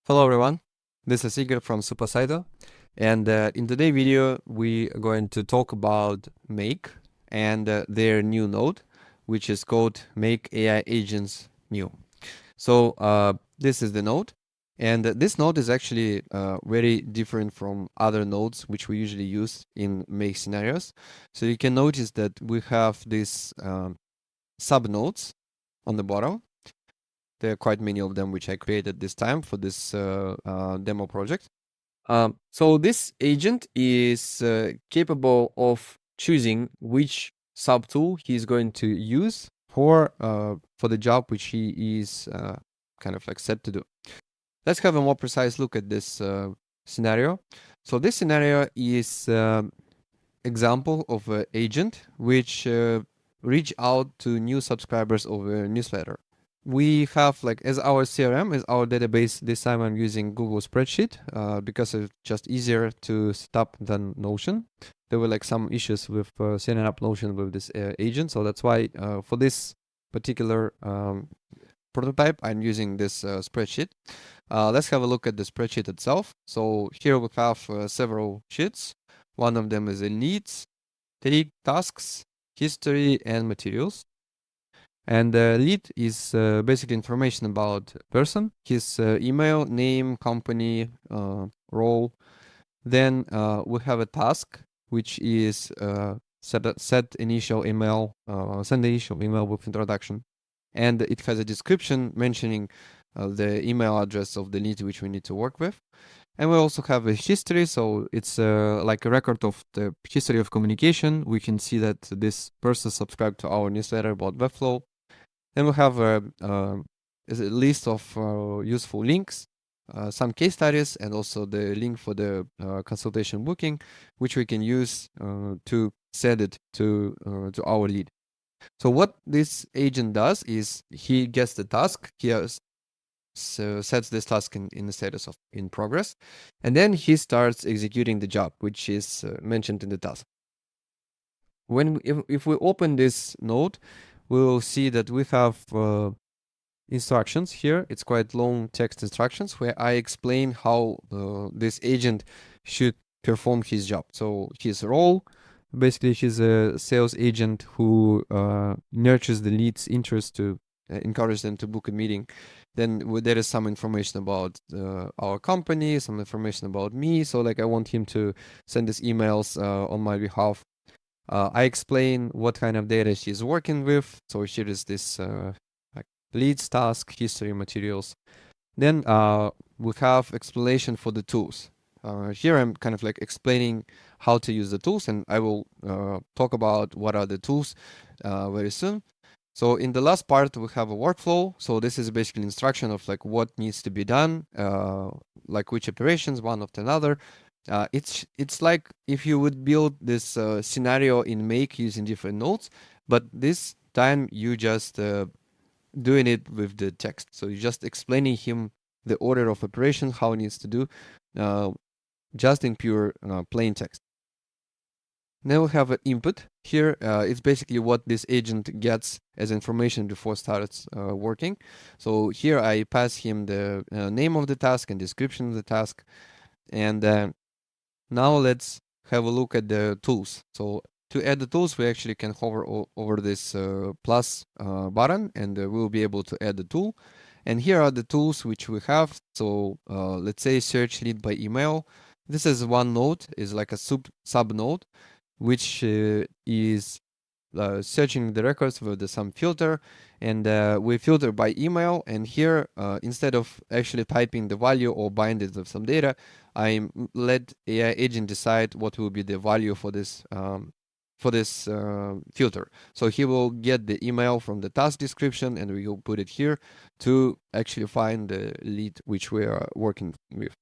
Hello everyone, this is Igor from Supercyto, and in today's video we are going to talk about Make and their new node, which is called Make AI Agents New. So this is the node, and this node is actually very different from other nodes which we usually use in Make scenarios. So you can notice that we have these sub nodes on the bottom. There are quite many of them which I created this time for this demo project. So this agent is capable of choosing which subtool he's going to use for the job which he is kind of like set to do. Let's have a more precise look at this scenario. So this scenario is example of an agent which reach out to new subscribers of a newsletter. We have like as our CRM, as our database, this time I'm using Google Spreadsheet because it's just easier to set up than Notion. There were like some issues with setting up Notion with this agent, so that's why for this particular prototype I'm using this spreadsheet. Let's have a look at the spreadsheet itself. So here we have several sheets. One of them is in leads, tasks, history, and materials. And the lead is basically information about person, his email, name, company, role. Then we have a task, which is set initial email, send the initial email with introduction. And it has a description mentioning the email address of the lead which we need to work with. And we also have a history, so it's like a record of the history of communication. We can see that this person subscribed to our newsletter about Webflow. Then we have a list of useful links, some case studies, and also the link for the consultation booking, which we can use to set it to our lead. So what this agent does is he gets the task, sets this task in the status of in progress, and then he starts executing the job, which is mentioned in the task. If we open this node, we will see that we have instructions here. It's quite long text instructions where I explain how this agent should perform his job. So his role, basically he's a sales agent who nurtures the lead's interest to encourage them to book a meeting. Then there is some information about our company, some information about me. So like I want him to send us emails on my behalf. I explain what kind of data she's working with. So here is this like leads, task, history, materials. Then we have explanation for the tools. Here I'm kind of like explaining how to use the tools, and I will talk about what are the tools very soon. So in the last part, we have a workflow. So this is basically instruction of like what needs to be done, like which operations, one after another. It's like if you would build this scenario in Make using different nodes, but this time you just doing it with the text. So you're just explaining him the order of operations, how he needs to do, just in pure plain text. Then we have an input. Here, it's basically what this agent gets as information before starts working. So here I pass him the name of the task and description of the task. And now let's have a look at the tools. So to add the tools, we actually can hover over this plus button, and we'll be able to add the tool. And here are the tools which we have. So let's say search lead by email. This is one node, is like a sub node, which is searching the records with some filter, and we filter by email. And here, instead of actually typing the value or bind it with some data, I let AI agent decide what will be the value for this filter. So he will get the email from the task description, and we will put it here to actually find the lead which we are working with.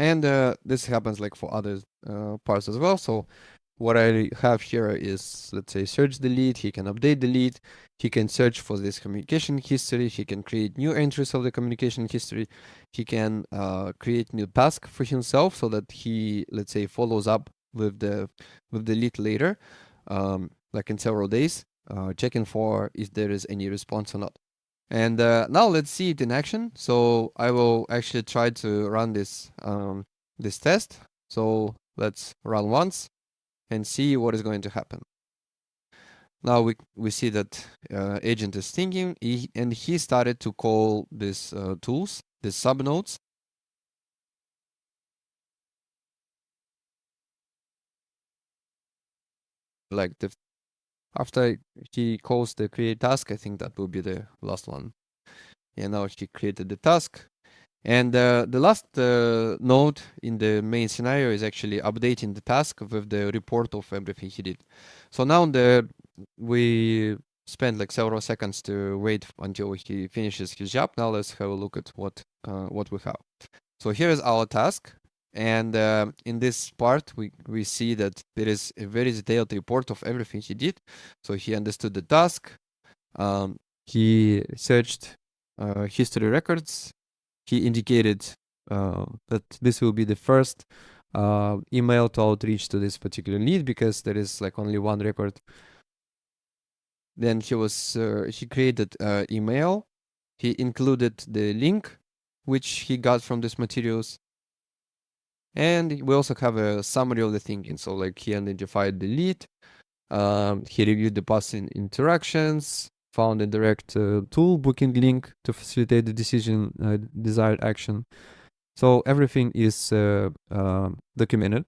And this happens like for other parts as well. So what I have here is, let's say, search the lead. He can update the lead. He can search for this communication history. He can create new entries of the communication history. He can create new task for himself so that he, let's say, follows up with the lead later, like in several days, checking for if there is any response or not. And now let's see it in action. So I will actually try to run this test. So let's run once and see what is going to happen. Now we see that agent is thinking, and he started to call these tools, these subnodes. Like after he calls the create task, I think that will be the last one. And now he created the task. And the last node in the main scenario is actually updating the task with the report of everything he did. So now we spend like several seconds to wait until he finishes his job. Now let's have a look at what we have. So here is our task. And in this part, we see that there is a very detailed report of everything he did. So he understood the task. He searched history records. He indicated that this will be the first email to outreach to this particular lead because there is like only one record. Then he created email. He included the link which he got from these materials. And we also have a summary of the thinking. So like he identified the lead, he reviewed the past interactions, found a direct tool booking link to facilitate the decision desired action. So everything is documented.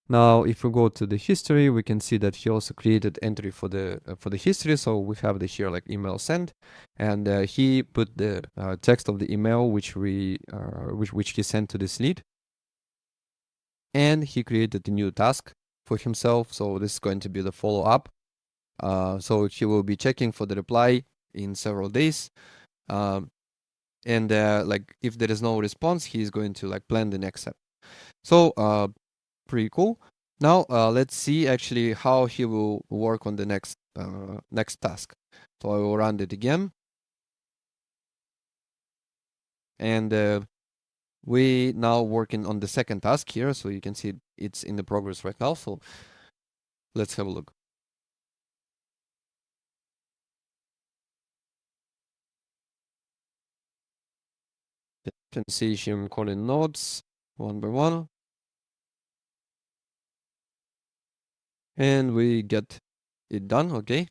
Now, if we go to the history, we can see that he also created entry for the history. So we have the here like email sent, and he put the text of the email which he sent to this lead, and he created a new task for himself. So this is going to be the follow up. So he will be checking for the reply in several days. And like if there is no response, he's going to like plan the next step. So pretty cool. Now let's see actually how he will work on the next task. So I will run it again. And we now working on the second task here. So you can see it's in the progress right now. So let's have a look. You can see him calling nodes one by one. And we get it done, okay?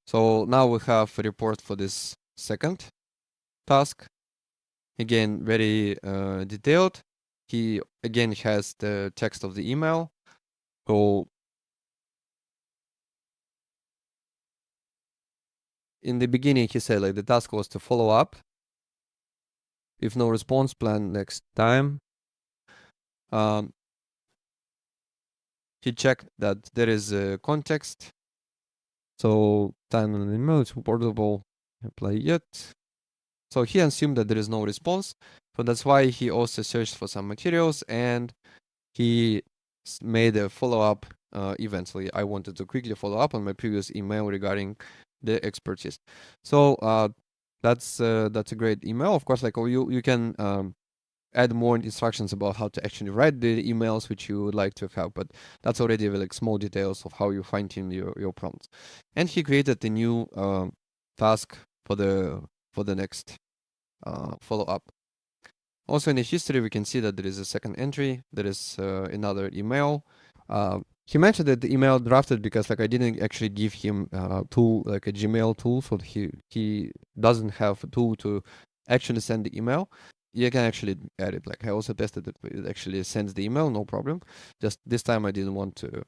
So now we have a report for this second task. Again, very detailed. He again has the text of the email. So in the beginning, he said like the task was to follow up. If no response, plan next time. Um, he checked that there is a context. So time on the email is portable. Apply yet. So he assumed that there is no response. So that's why he also searched for some materials and he made a follow-up event. So I wanted to quickly follow up on my previous email regarding the expertise. So that's a great email. Of course, like you can add more instructions about how to actually write the emails which you would like to have, but that's already like small details of how you fine tune your prompts. And he created a new task for the next follow up. Also in the history, we can see that there is a second entry. There is another email. He mentioned that the email drafted because like I didn't actually give him a tool, like a Gmail tool, so he doesn't have a tool to actually send the email. You can actually add it. Like I also tested it, it actually sends the email, no problem. Just this time I didn't want to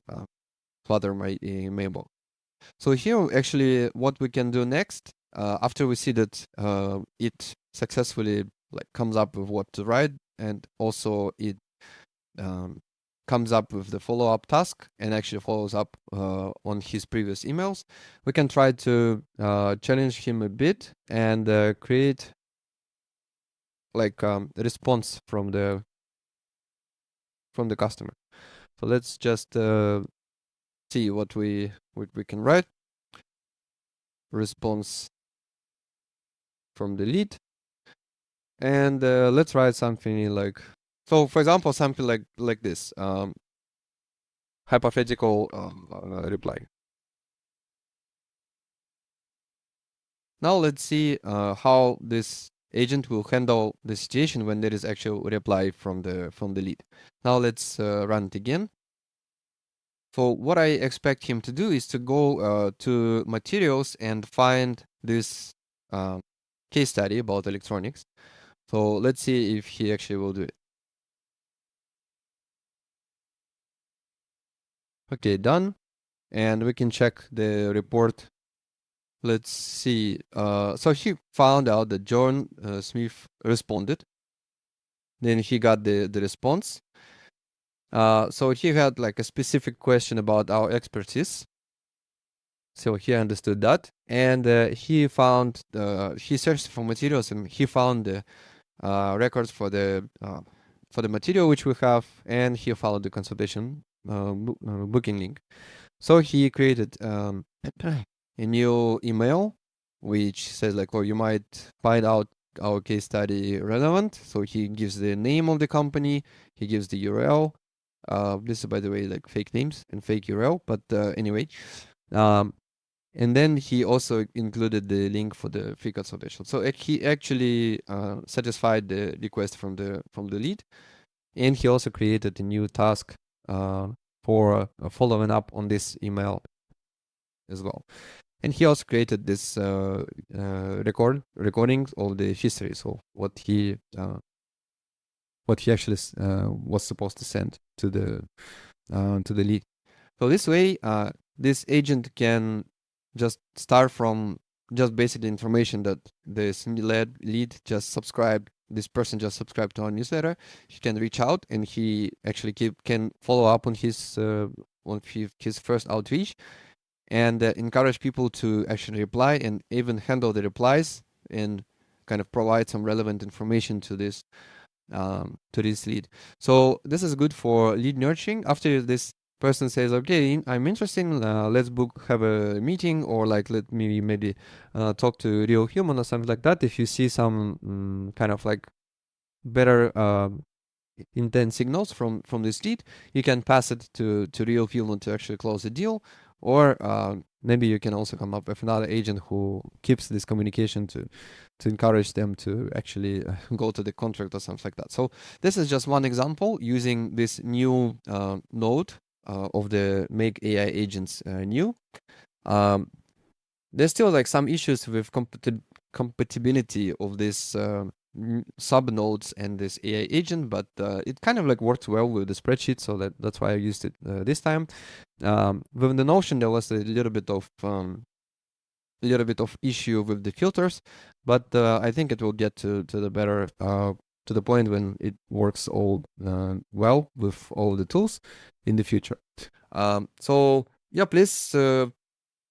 clutter my mailbox. So here actually what we can do next, after we see that it successfully like comes up with what to write, and also it comes up with the follow-up task and actually follows up on his previous emails, we can try to challenge him a bit and create like a response from the customer. So let's just see what we can write. Response from the lead. And let's write something like, so for example, something like this, hypothetical reply. Now let's see how this agent will handle the situation when there is actual reply from the lead. Now let's run it again. So what I expect him to do is to go to materials and find this uh, case study about electronics. So let's see if he actually will do it. Okay, done. And we can check the report. Let's see. So he found out that John Smith responded. Then he got the response. So he had like a specific question about our expertise. So he understood that, and he searched for materials, and he found the records for the material which we have, and he followed the consultation booking link. So he created a new email which says like, oh, you might find out our case study relevant. So he gives the name of the company, he gives the URL. This is, by the way, like fake names and fake URL, but anyway. And then he also included the link for the free consultation. So he actually satisfied the request from the lead, and he also created a new task for following up on this email as well. And he also created this recordings of the history, so what he actually was supposed to send to the lead. So this way, this agent can just start from just basic information that this lead just subscribed. This person just subscribed to our newsletter. He can reach out, and he actually can follow up on his first outreach, and encourage people to actually reply, and even handle the replies, and kind of provide some relevant information to this lead. So this is good for lead nurturing. After this person says, okay, I'm interested, let's have a meeting, or like let me maybe talk to real human or something like that. If you see some kind of like better intent signals from this lead, you can pass it to real human to actually close the deal. Or maybe you can also come up with another agent who keeps this communication to encourage them to actually go to the contract or something like that. So this is just one example using this new node of the Make AI agents new. There's still like some issues with compatibility of this sub nodes and this AI agent, but it kind of like works well with the spreadsheet, so that's why I used it this time. With the Notion, there was a little bit of issue with the filters, but I think it will get to the better to the point when it works all well with all the tools in the future. So yeah, please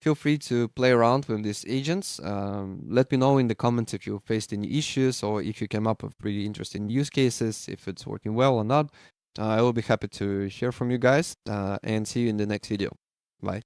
feel free to play around with these agents. Let me know in the comments if you faced any issues, or if you came up with pretty interesting use cases, if it's working well or not. I will be happy to hear from you guys, and see you in the next video. Bye.